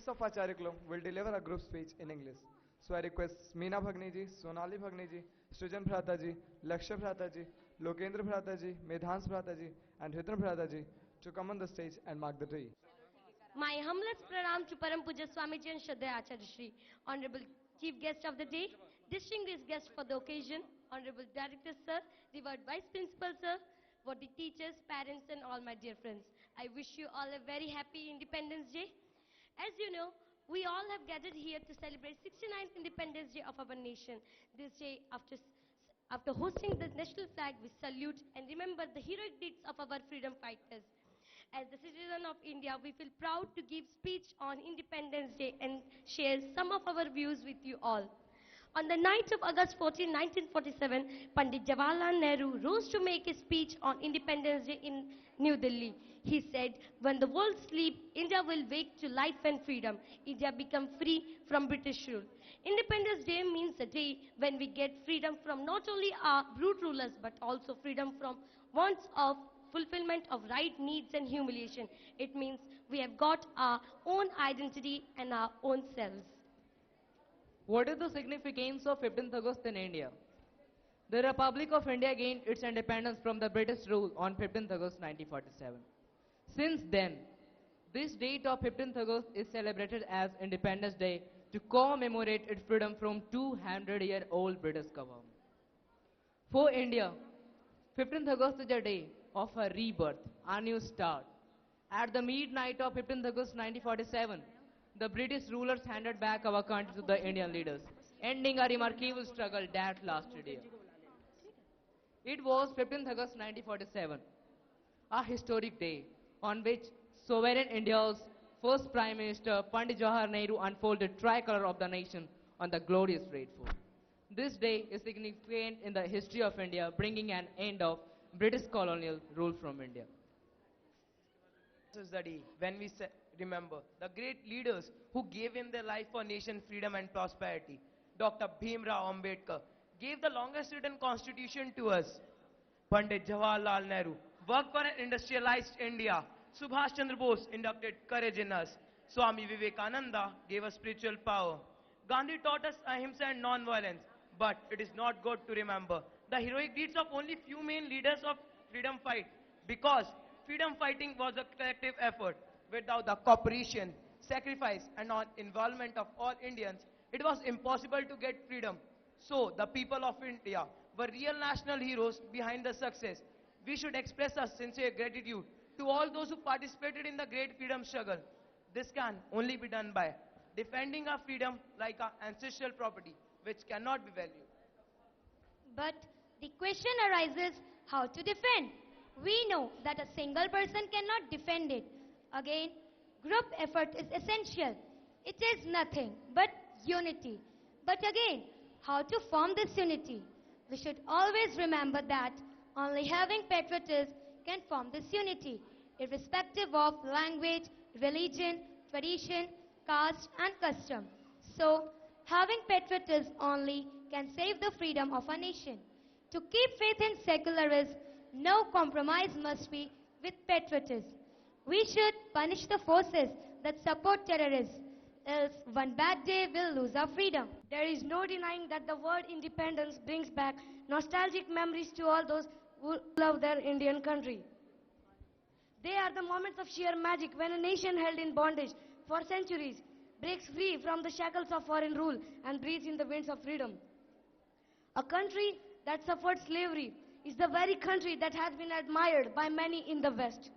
students of Acharyakulam will deliver a group speech in English. So I request Meena Bhagni ji, Sonali Bhagni ji, Srijan Bhrata ji, Lakshya Bhrata ji, Lokendra Bhrata ji, Medhans Bhrata ji, and Hridran Bhrata ji to come on the stage and mark the day. My humblest pranam to Param Puja Swamiji and Shraddha Acharya Shri, Honorable Chief Guest of the Day, distinguished guest for the occasion, Honorable Director Sir, revered Vice Principal Sir, for the teachers, parents and all my dear friends. I wish you all a very happy Independence Day. As you know, we all have gathered here to celebrate 69th Independence Day of our nation. This day, after hosting the national flag, we salute and remember the heroic deeds of our freedom fighters. As the citizen of India, we feel proud to give speech on Independence Day and share some of our views with you all. On the night of August 14, 1947, Pandit Jawaharlal Nehru rose to make a speech on Independence Day in New Delhi. He said, when the world sleeps, India will wake to life and freedom. India become free from British rule. Independence Day means a day when we get freedom from not only our brute rulers, but also freedom from wants of fulfillment of right, needs and humiliation. It means we have got our own identity and our own selves. What is the significance of 15th August in India? The Republic of India gained its independence from the British rule on 15th August 1947. Since then, this date of 15th August is celebrated as Independence Day to commemorate its freedom from 200-year-old British government. For India, 15th August is a day of a rebirth, a new start. At the midnight of 15th August 1947, the British rulers handed back our country to the Indian leaders, ending a remarkable struggle that lasted years. It was 15th August 1947, a historic day on which sovereign India's first Prime Minister Pandit Jawaharlal Nehru unfolded tricolor of the nation on the glorious Red Fort. This day is significant in the history of India, bringing an end of British colonial rule from India. This is the day when we remember the great leaders who gave him their life for nation freedom and prosperity. Dr. Bhimrao Ambedkar gave the longest written constitution to us. Pandit Jawaharlal Nehru worked for an industrialized India. Subhash Chandra Bose inducted courage in us. Swami Vivekananda gave us spiritual power. Gandhi taught us ahimsa and non-violence. But it is not good to remember the heroic deeds of only few main leaders of freedom fight, because freedom fighting was a collective effort. Without the cooperation, sacrifice and involvement of all Indians, it was impossible to get freedom. So the people of India were real national heroes behind the success. We should express our sincere gratitude to all those who participated in the great freedom struggle. This can only be done by defending our freedom like our ancestral property, which cannot be valued. But the question arises, how to defend? We know that a single person cannot defend it. Again, group effort is essential. It is nothing but unity. But again, how to form this unity? We should always remember that only having patriotism can form this unity, irrespective of language, religion, tradition, caste and custom. So, having patriotism only can save the freedom of a nation. To keep faith in secularism, no compromise must be with patriotism. We should punish the forces that support terrorism, else one bad day we'll lose our freedom. There is no denying that the word independence brings back nostalgic memories to all those who love their Indian country. They are the moments of sheer magic when a nation held in bondage for centuries breaks free from the shackles of foreign rule and breathes in the winds of freedom. A country that suffered slavery is the very country that has been admired by many in the West.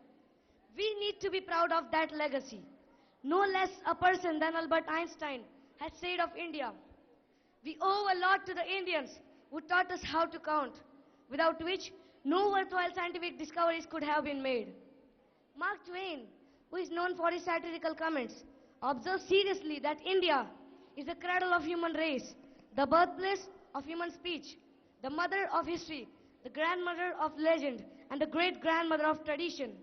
We need to be proud of that legacy. No less a person than Albert Einstein has said of India, we owe a lot to the Indians who taught us how to count, without which no worthwhile scientific discoveries could have been made. Mark Twain, who is known for his satirical comments, observed seriously that India is the cradle of human race, the birthplace of human speech, the mother of history, the grandmother of legend, and the great-grandmother of tradition.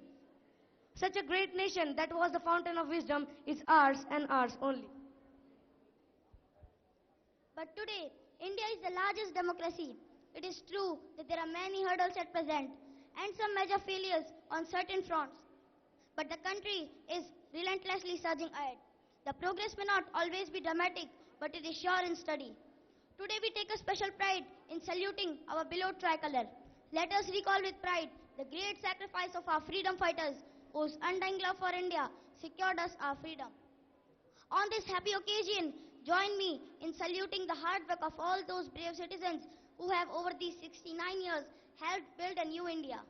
Such a great nation that was the fountain of wisdom is ours and ours only. But today, India is the largest democracy. It is true that there are many hurdles at present and some major failures on certain fronts. But the country is relentlessly surging ahead. The progress may not always be dramatic, but it is sure and steady. Today we take a special pride in saluting our beloved tricolor. Let us recall with pride the great sacrifice of our freedom fighters whose undying love for India secured us our freedom. On this happy occasion, join me in saluting the hard work of all those brave citizens who have over these 69 years helped build a new India.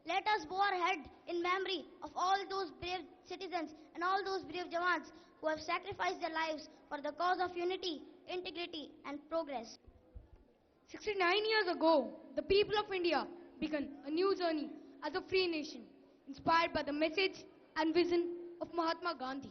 Let us bow our head in memory of all those brave citizens and all those brave Jawans who have sacrificed their lives for the cause of unity, integrity and progress. 69 years ago, the people of India began a new journey as a free nation, inspired by the message and vision of Mahatma Gandhi.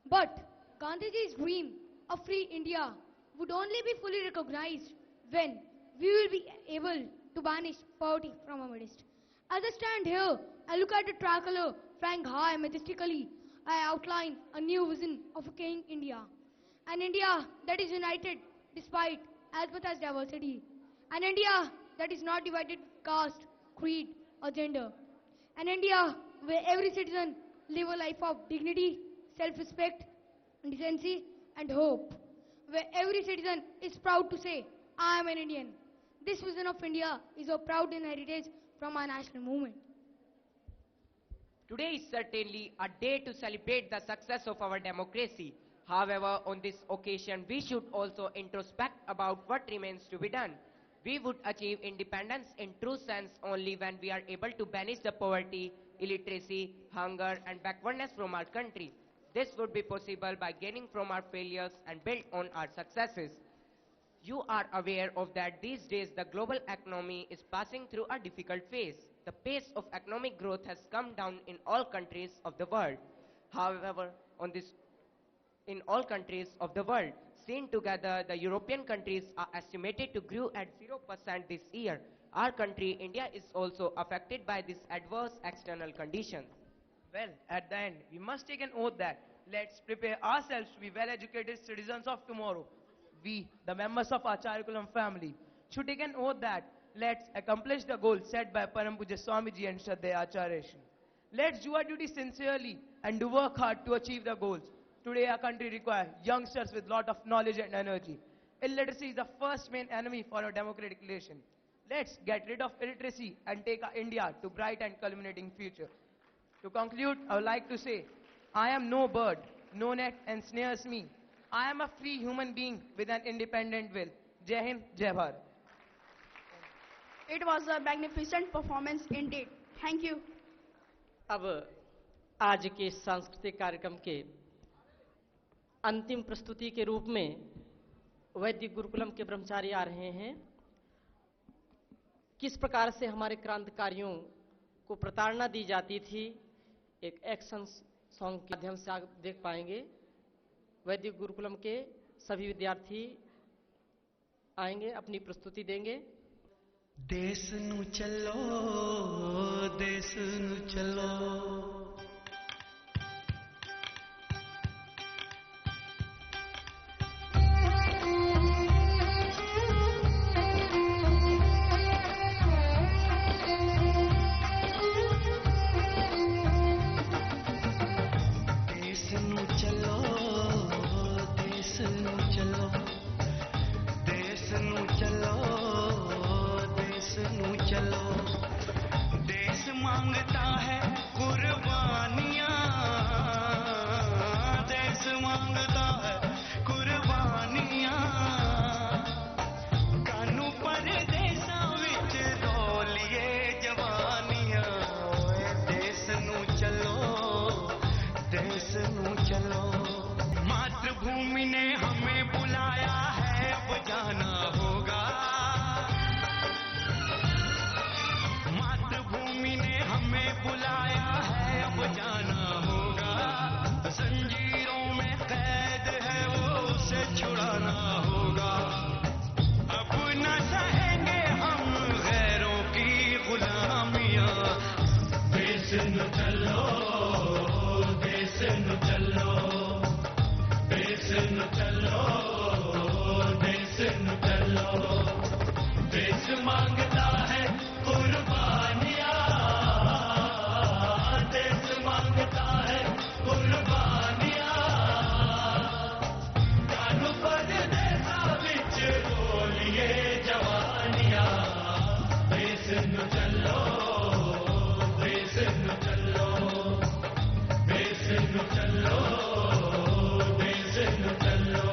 But Gandhiji's dream of free India would only be fully recognized when we will be able to banish poverty from our midst. As I stand here, I look at the tricolor flying high majestically. I outline a new vision of a king India. An India that is united despite as much as diversity. An India that is not divided with caste, creed or gender. An India where every citizen live a life of dignity, self-respect, decency and hope. Where every citizen is proud to say, I am an Indian. This vision of India is a proud heritage from our national movement. Today is certainly a day to celebrate the success of our democracy. However, on this occasion, we should also introspect about what remains to be done. We would achieve independence in true sense only when we are able to banish the poverty, illiteracy, hunger and backwardness from our country. This would be possible by gaining from our failures and build on our successes. You are aware of that these days the global economy is passing through a difficult phase. The pace of economic growth has come down in all countries of the world. However, in all countries of the world, seen together, the European countries are estimated to grow at 0% this year. Our country, India, is also affected by these adverse external conditions. Well, at the end, we must take an oath that let's prepare ourselves to be well-educated citizens of tomorrow. We, the members of our curriculum family, should take an oath that let's accomplish the goals set by Param Pujya Swamiji and Shraddhaya Acharya. Let's do our duty sincerely and do work hard to achieve the goals. Today our country requires youngsters with lot of knowledge and energy. Illiteracy is the first main enemy for our democratic nation. Let's get rid of illiteracy and take our India to bright and culminating future. To conclude, I would like to say, I am no bird, no net ensnares me. I am a free human being with an independent will. Jai Hind, Jai Bharat. It was a magnificent performance indeed. Thank you. अब आज के सांस्कृतिक कार्यक्रम के अंतिम प्रस्तुति के रूप में वैदिक गुरुकुलम के ब्रह्मचारी आ रहे हैं। किस प्रकार से हमारे क्रांतिकारियों को प्रताड़ना दी जाती थी, एक एक्शन सॉन्ग के माध्यम से आप देख पाएंगे। वैदिक गुरुकुलम के सभी विद्यार्थी आएंगे, अपनी प्रस्तुति देंगे। देश नु चलो, देश नु चलो, मांगता है कुर्बानियां, देश मांगता है कुर्बानियां, कानू पर देशा विच रोलिए जवानियां। देश नू चलो, देश नू चलो, मातृभूमि ने हमें बुलाया है, अब जाना होगा। मातृभूमि ने हमें बुलाया है, अब जाना होगा। जंजीरों में कैद है वो, उसे छुड़ाना होगा। अब न सहेंगे हम गैरों की गुलामियां। देश न चलो, देश न चलो, देश न चलो, देश न चलो, देश मांगता है कुर्बानियां, देश मांगता है कुर्बानियां, जवानिया देश नु चलो देश नु चलो देश नु चलो देश नु चलो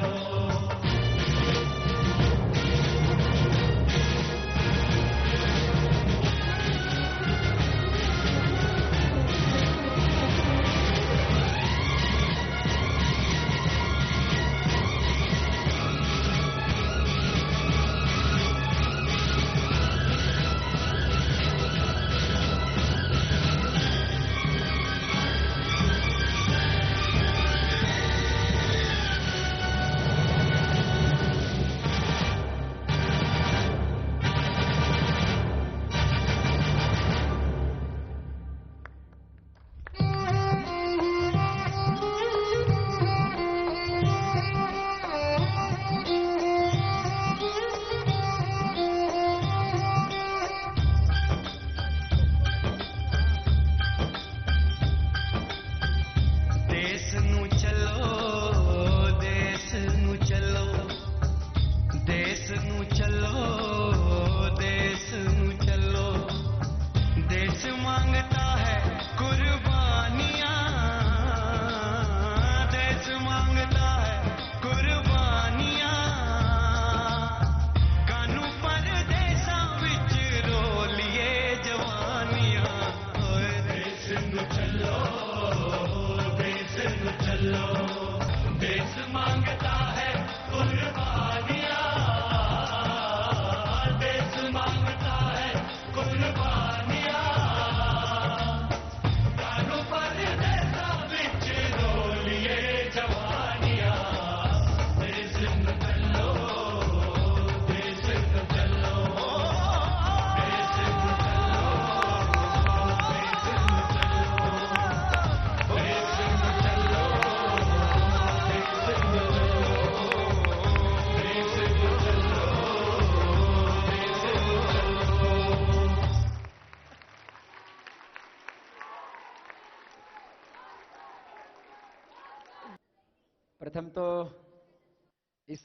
देश नु चलो देश नु चलो देश नु चलो देश नु चलो देश मांगता है कुर्बानियां देश मांगता है कुर्बानियां कानू परदेसा विच रोलिए जवानियां ओए देश नु चलो देश नु चलो देश मांगता है कुर्बानियां देश मांगता है कुर्बानियां कानू परदेसा विच रोलिए जवानियां देश नु चलो देश नु चलो देश नु चलो देश नु चलो देश नु चलो देश नु प्रथम तो इस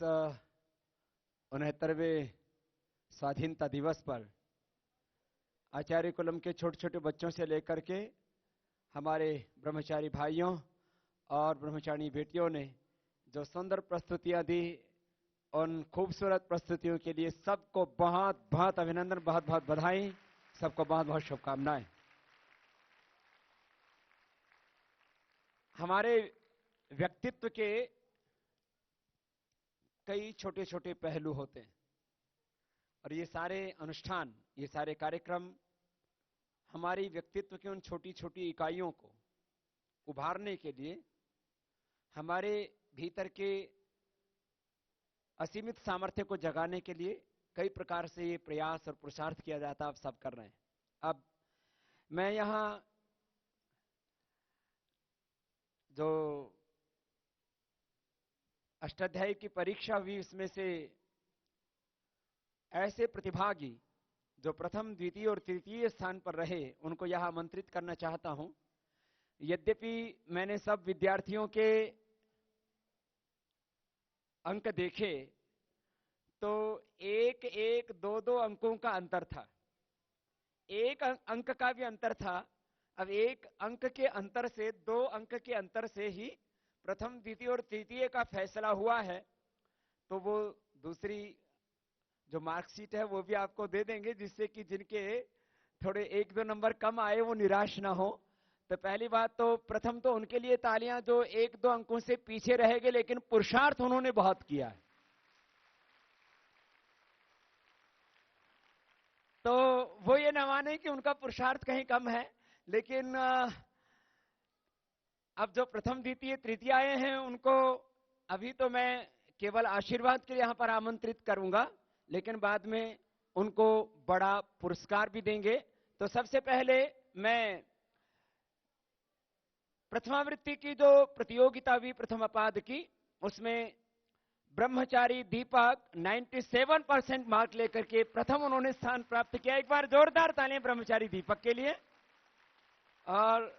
69वें स्वाधीनता दिवस पर आचार्य कुलम के छोटे छोटे बच्चों से लेकर के हमारे ब्रह्मचारी भाइयों और ब्रह्मचारी बेटियों ने जो सुंदर प्रस्तुतियां दी, उन खूबसूरत प्रस्तुतियों के लिए सबको बहुत बहुत अभिनंदन, बहुत बहुत बधाई, सबको बहुत बहुत शुभकामनाएं। हमारे व्यक्तित्व के कई छोटे छोटे पहलू होते हैं और ये सारे अनुष्ठान, ये सारे कार्यक्रम हमारी व्यक्तित्व की उन छोटी छोटी इकाइयों को उभारने के लिए, हमारे भीतर के असीमित सामर्थ्य को जगाने के लिए कई प्रकार से ये प्रयास और पुरुषार्थ किया जाता है। आप सब कर रहे हैं। अब मैं यहाँ जो अष्टाध्यायी की परीक्षा हुई, उसमें से ऐसे प्रतिभागी जो प्रथम, द्वितीय और तृतीय स्थान पर रहे, उनको यहां आमंत्रित करना चाहता हूं। यद्यपि मैंने सब विद्यार्थियों के अंक देखे तो एक एक दो दो अंकों का अंतर था, एक अंक का भी अंतर था। अब एक अंक के अंतर से, 2 अंक के अंतर से ही प्रथम, द्वितीय और तृतीय का फैसला हुआ है। तो वो दूसरी जो मार्कशीट है वो भी आपको दे देंगे, जिससे कि जिनके थोड़े 1-2 नंबर कम आए वो निराश ना हो। तो पहली बात तो प्रथम तो उनके लिए तालियां जो 1-2 अंकों से पीछे रह गए, लेकिन पुरुषार्थ उन्होंने बहुत किया है। तो वो ये न माने कि उनका पुरुषार्थ कहीं कम है, लेकिन अब जो प्रथम, द्वितीय, तृतीय आए हैं उनको अभी तो मैं केवल आशीर्वाद के लिए यहां पर आमंत्रित करूंगा, लेकिन बाद में उनको बड़ा पुरस्कार भी देंगे। तो सबसे पहले मैं प्रथमावृत्ति की जो प्रतियोगिता हुई प्रथम पाद की, उसमें ब्रह्मचारी दीपक 97% मार्क लेकर के प्रथम उन्होंने स्थान प्राप्त किया। एक बार जोरदार तालियां ब्रह्मचारी दीपक के लिए। और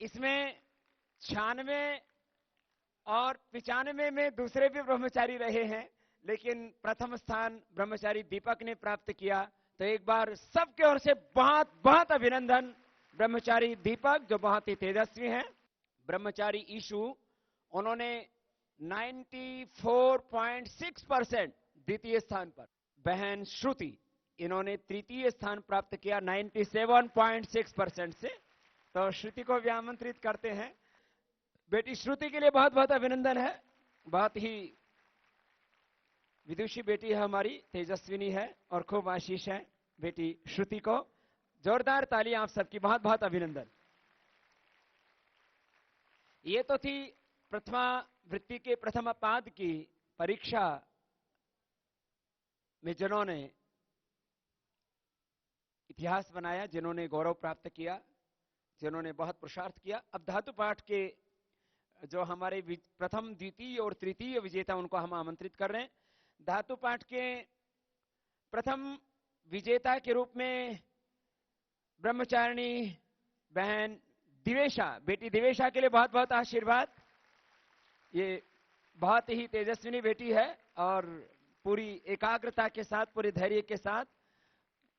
इसमें 96 और 95 में दूसरे भी ब्रह्मचारी रहे हैं, लेकिन प्रथम स्थान ब्रह्मचारी दीपक ने प्राप्त किया। तो एक बार सबके ओर से बहुत बहुत अभिनंदन ब्रह्मचारी दीपक, जो बहुत ही तेजस्वी हैं। ब्रह्मचारी ईशु, उन्होंने 94.6% द्वितीय स्थान पर। बहन श्रुति, इन्होंने तृतीय स्थान प्राप्त किया 97.6% से। तो श्रुति को भी आमंत्रित करते हैं। बेटी श्रुति के लिए बहुत बहुत अभिनंदन है। बहुत ही विदुषी बेटी है हमारी, तेजस्विनी है और खूब आशीष है बेटी श्रुति को। जोरदार ताली आप सबकी, बहुत बहुत अभिनंदन। ये तो थी प्रथमा वृत्ति के प्रथम पाद की परीक्षा में जिन्होंने इतिहास बनाया, जिन्होंने गौरव प्राप्त किया, जिन्होंने बहुत पुरुषार्थ किया। अब धातु पाठ के जो हमारे प्रथम, द्वितीय और तृतीय विजेता, उनको हम आमंत्रित कर रहे हैं। धातु पाठ के प्रथम विजेता के रूप में ब्रह्मचारिणी बहन दिवेशा, बेटी दिवेशा के लिए बहुत बहुत आशीर्वाद। ये बहुत ही तेजस्विनी बेटी है और पूरी एकाग्रता के साथ, पूरे धैर्य के साथ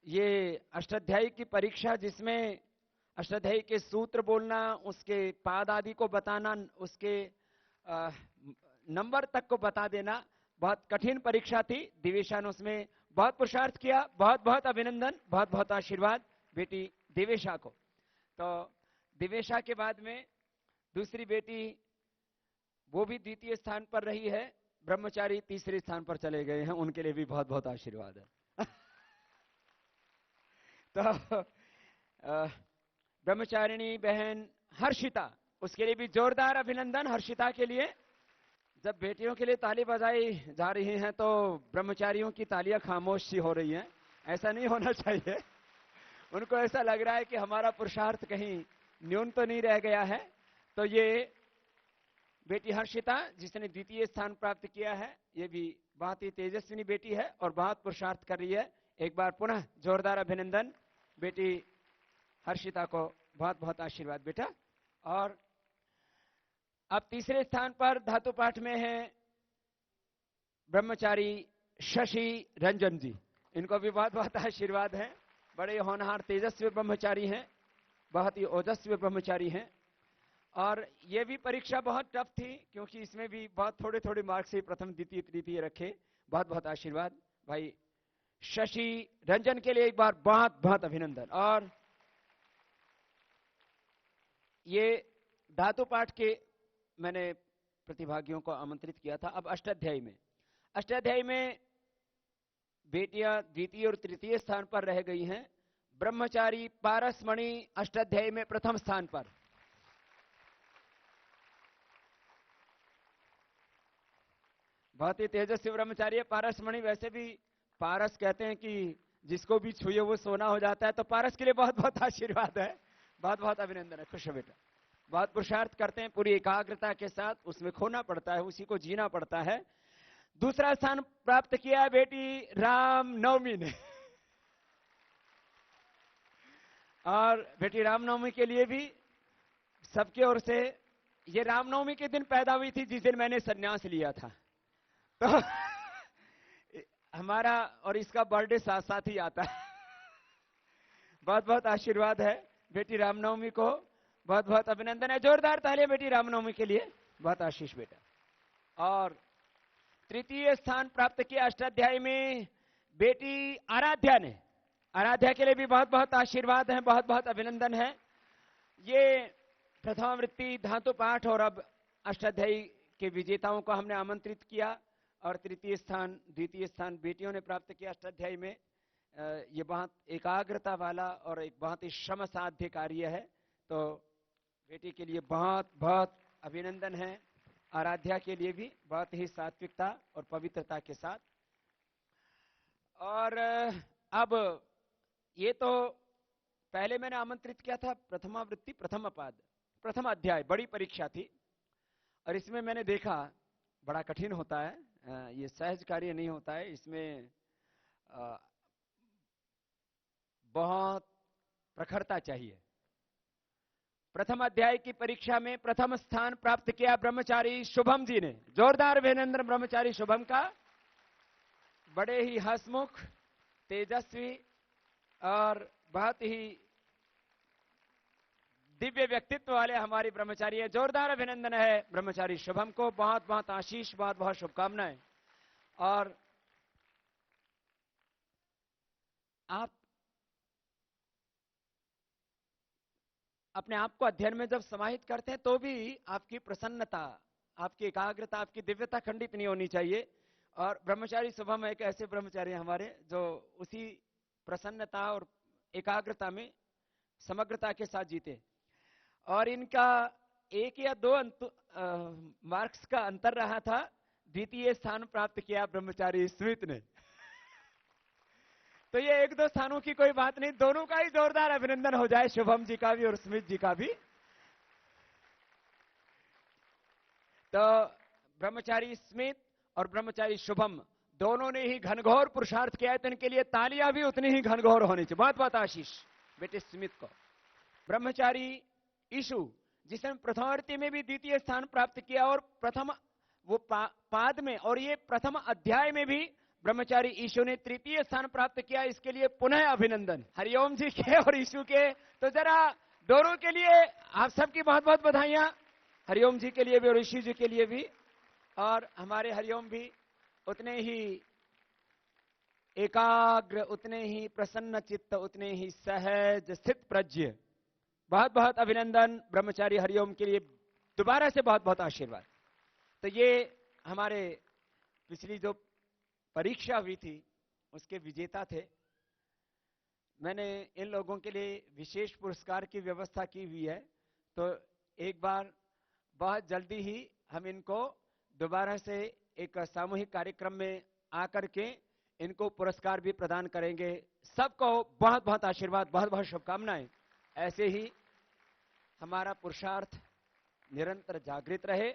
ये अष्टाध्यायी की परीक्षा, जिसमें अष्टाध्यायी के सूत्र बोलना, उसके पाद आदि को बताना, उसके नंबर तक को बता देना, बहुत कठिन परीक्षा थी। दिवेशा ने उसमें बहुत पुरुषार्थ किया। बहुत बहुत अभिनंदन, बहुत बहुत आशीर्वाद बेटी दिवेशा को। तो दिवेशा के बाद में दूसरी बेटी, वो भी द्वितीय स्थान पर रही है। ब्रह्मचारी तीसरे स्थान पर चले गए हैं, उनके लिए भी बहुत बहुत आशीर्वाद है। तो ब्रह्मचारिणी बहन हर्षिता, उसके लिए भी जोरदार अभिनंदन हर्षिता के लिए। जब बेटियों के लिए ताली बजाई जा रही हैं तो ब्रह्मचारियों की तालियां खामोश सी हो रही हैं। ऐसा नहीं होना चाहिए। उनको ऐसा लग रहा है कि हमारा पुरुषार्थ कहीं न्यून तो नहीं रह गया है। तो ये बेटी हर्षिता, जिसने द्वितीय स्थान प्राप्त किया है, ये भी बहुत ही तेजस्विनी बेटी है और बहुत पुरुषार्थ कर रही है। एक बार पुनः जोरदार अभिनंदन बेटी हर्षिता को, बहुत बहुत आशीर्वाद बेटा। और अब तीसरे स्थान पर धातु पाठ में है ब्रह्मचारी शशि रंजन जी, इनको भी बहुत बहुत आशीर्वाद है। बड़े होनहार तेजस्वी ब्रह्मचारी हैं, बहुत ही ओजस्वी ब्रह्मचारी हैं। और ये भी परीक्षा बहुत टफ थी, क्योंकि इसमें भी बहुत थोड़े थोड़े मार्क्स से प्रथम, द्वितीय, तृतीय रखे। बहुत बहुत आशीर्वाद भाई शशि रंजन के लिए, एक बार बहुत बहुत अभिनंदन। और ये धातु पाठ के मैंने प्रतिभागियों को आमंत्रित किया था। अब अष्टाध्यायी में बेटियां द्वितीय और तृतीय स्थान पर रह गई हैं। ब्रह्मचारी पारसमणि अष्टाध्यायी में प्रथम स्थान पर। बहुत ही तेजस्वी ब्रह्मचारी है पारसमणि। वैसे भी पारस कहते हैं कि जिसको भी छुए वो सोना हो जाता है, तो पारस के लिए बहुत बहुत आशीर्वाद है, बहुत बहुत अभिनंदन है। खुश है बेटा, बहुत पुरुषार्थ करते हैं पूरी एकाग्रता के साथ, उसमें खोना पड़ता है, उसी को जीना पड़ता है। दूसरा स्थान प्राप्त किया बेटी रामनवमी ने। और बेटी रामनवमी के लिए भी सबके ओर से, ये रामनवमी के दिन पैदा हुई थी जिस दिन मैंने संन्यास लिया था। तो हमारा और इसका बर्थडे साथ साथ ही आता है। बहुत बहुत आशीर्वाद है बेटी रामनवमी को, बहुत बहुत अभिनंदन है। जोरदार तालियां बेटी रामनवमी के लिए, बहुत आशीष बेटा। और तृतीय स्थान प्राप्त किया अष्टाध्यायी में बेटी आराध्या ने। आराध्या के लिए भी बहुत बहुत आशीर्वाद है, बहुत बहुत अभिनंदन है। ये प्रथम वृत्ति, धातु पाठ और अब अष्टाध्यायी के विजेताओं को हमने आमंत्रित किया। और तृतीय स्थान, द्वितीय स्थान बेटियों ने प्राप्त किया अष्टाध्यायी में। ये बहुत एकाग्रता वाला और एक बहुत ही श्रम साध्य कार्य है। तो बेटी के लिए बहुत बहुत अभिनंदन है। आराध्या के लिए भी बहुत ही सात्विकता और पवित्रता के साथ। और अब ये तो पहले मैंने आमंत्रित किया था प्रथमा वृत्ति प्रथम पाद, प्रथम अध्याय, बड़ी परीक्षा थी। और इसमें मैंने देखा बड़ा कठिन होता है, ये सहज कार्य नहीं होता है। इसमें बहुत प्रखरता चाहिए। प्रथम अध्याय की परीक्षा में प्रथम स्थान प्राप्त किया ब्रह्मचारी शुभम जी ने। जोरदार अभिनंदन ब्रह्मचारी शुभम का। बड़े ही हंसमुख, तेजस्वी और बहुत ही दिव्य व्यक्तित्व वाले हमारी ब्रह्मचारी है। जोरदार अभिनंदन है ब्रह्मचारी शुभम को, बहुत बहुत आशीष, बहुत बहुत शुभकामनाएं। और आप अपने आप को अध्ययन में जब समाहित करते हैं तो भी आपकी प्रसन्नता, आपकी एकाग्रता, आपकी दिव्यता खंडित नहीं होनी चाहिए। और ब्रह्मचारी शुभम एक ऐसे ब्रह्मचारी हमारे जो उसी प्रसन्नता और एकाग्रता में समग्रता के साथ जीते। और इनका 1 या 2 मार्क्स का अंतर रहा था, द्वितीय स्थान प्राप्त किया ब्रह्मचारी स्मित ने। तो ये 1-2 स्थानों की कोई बात नहीं, दोनों का ही जोरदार अभिनंदन हो जाए, शुभम जी का भी और स्मित जी का भी। तो ब्रह्मचारी स्मित और ब्रह्मचारी शुभम दोनों ने ही घनघोर पुरुषार्थ किया है, तो इनके लिए तालियां भी उतनी ही घनघोर होनी चाहिए। बहुत बहुत आशीष बेटे स्मित को। ब्रह्मचारी ईशु जिसने प्रथमावृत्ति में भी द्वितीय स्थान प्राप्त किया और प्रथम वो पाद में और ये प्रथम अध्याय में भी ब्रह्मचारी ईशु ने तृतीय स्थान प्राप्त किया, इसके लिए पुनः अभिनंदन हरिओम जी के और ईशु के। तो जरा दोनों के लिए आप सबकी बहुत बहुत बधाइयां, हरिओम जी के लिए भी और ईशु जी के लिए भी। और हमारे हरिओम भी उतने ही एकाग्र, उतने ही प्रसन्न चित्त, उतने ही सहज स्थित प्रज्ञ। बहुत बहुत अभिनंदन ब्रह्मचारी हरिओम के लिए, दोबारा से बहुत बहुत आशीर्वाद। तो ये हमारे पिछली जो परीक्षा हुई थी उसके विजेता थे। मैंने इन लोगों के लिए विशेष पुरस्कार की व्यवस्था की हुई है, तो एक बार बहुत जल्दी ही हम इनको दोबारा से एक सामूहिक कार्यक्रम में आकर के इनको पुरस्कार भी प्रदान करेंगे। सबको बहुत बहुत आशीर्वाद, बहुत बहुत शुभकामनाएं। ऐसे ही हमारा पुरुषार्थ निरंतर जागृत रहे।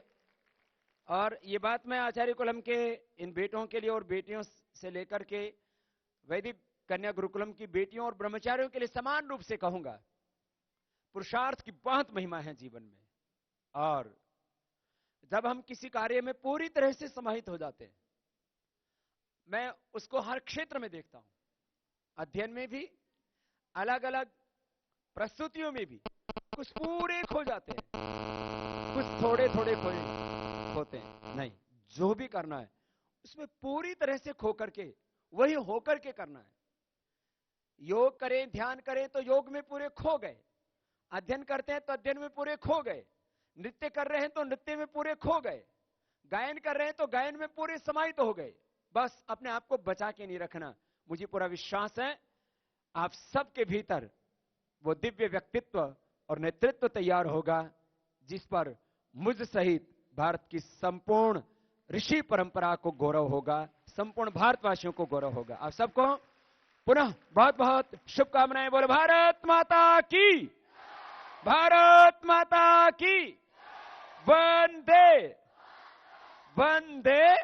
और ये बात मैं आचार्य कुलम के इन बेटों के लिए और बेटियों से लेकर के वैदिक कन्या गुरुकुलम की बेटियों और ब्रह्मचारियों के लिए समान रूप से कहूंगा, पुरुषार्थ की बहुत महिमा है जीवन में। और जब हम किसी कार्य में पूरी तरह से समाहित हो जाते हैं, मैं उसको हर क्षेत्र में देखता हूं, अध्ययन में भी, अलग अलग प्रस्तुतियों में भी। कुछ पूरे खो जाते हैं, कुछ थोड़े थोड़े होते हैं। नहीं, जो भी करना है उसमें पूरी तरह से खो करके, वही होकर के करना है। योग करें, ध्यान करें तो योग में पूरे खो गए, अध्ययन करते हैं तो अध्ययन में पूरे खो गए, नृत्य कर रहे हैं तो नृत्य में पूरे खो गए, गायन कर रहे हैं तो गायन में पूरे समाहित हो गए। बस अपने आप को बचा के नहीं रखना। मुझे पूरा विश्वास है आप सबके भीतर वो दिव्य व्यक्तित्व और नेतृत्व तैयार होगा, जिस पर मुझ सहित भारत की संपूर्ण ऋषि परंपरा को गौरव होगा, संपूर्ण भारतवासियों को गौरव होगा। आप सबको पुनः बहुत बहुत शुभकामनाएं। बोलो भारत माता की, भारत माता की, वंदे वंदे